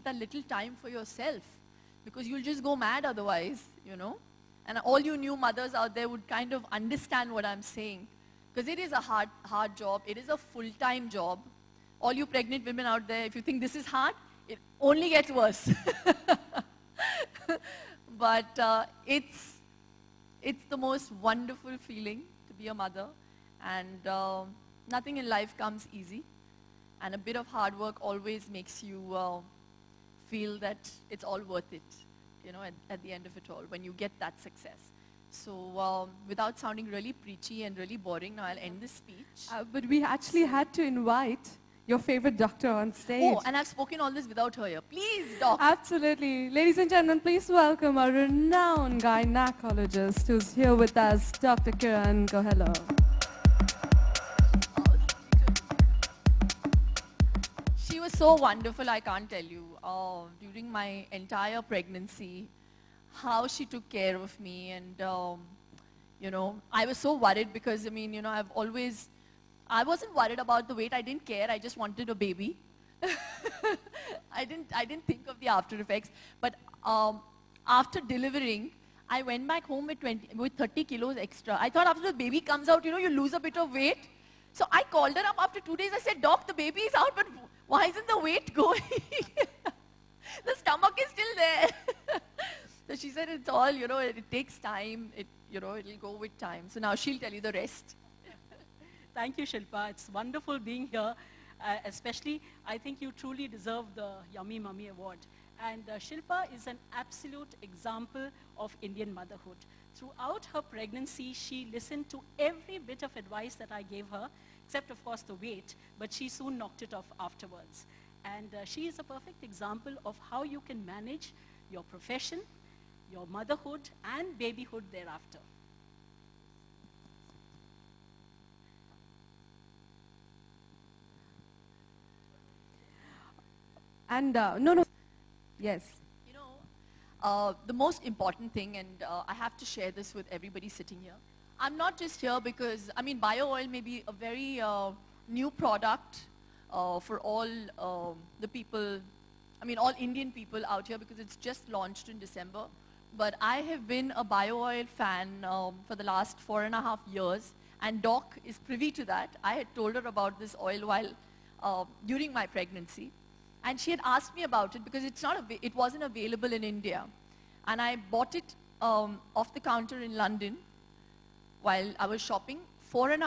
that little time for yourself, because you'll just go mad otherwise, you know. And all you new mothers out there would kind of understand what I'm saying, because it is a hard job. It is a full-time job. All you pregnant women out there, if you think this is hard, it only gets worse. But it's the most wonderful feeling to be a mother, and nothing in life comes easy, and a bit of hard work always makes you feel that it's all worth it, you know, at the end of it all, when you get that success. So without sounding really preachy and really boring, now I'll end this speech. But we actually had to invite your favorite doctor on stage. Oh, and I've spoken all this without her here. Please, doc. Absolutely. Ladies and gentlemen, please welcome a renowned gynecologist who's here with us, Dr. Kiran. Go hello. She was so wonderful, I can't tell you. During my entire pregnancy, how she took care of me, and you know, I was so worried because, I mean, you know, I wasn't worried about the weight. I didn't care. I just wanted a baby. I didn't think of the after effects. But after delivering, I went back home with 30 kilos extra. I thought after the baby comes out, you know, you lose a bit of weight. So I called her up after 2 days. I said, Doc, the baby is out, but why isn't the weight going? The stomach is still there. So she said, it's all, you know, it takes time. You know, it'll go with time. So now she'll tell you the rest. Thank you, Shilpa. It's wonderful being here. Especially, I think you truly deserve the Yummy Mummy Award. And Shilpa is an absolute example of Indian motherhood. Throughout her pregnancy, she listened to every bit of advice that I gave her, except, of course, the weight, but she soon knocked it off afterwards. And she is a perfect example of how you can manage your profession, your motherhood, and babyhood thereafter. And no. Yes. You know, the most important thing, and I have to share this with everybody sitting here. I'm not just here because, I mean, bio oil may be a very new product for all the people, I mean, all Indian people out here, because it's just launched in December. But I have been a bio oil fan for the last 4.5 years, and Doc is privy to that. I had told her about this oil while during my pregnancy. And she had asked me about it because it wasn't available in India. And I bought it off the counter in London while I was shopping. 4.5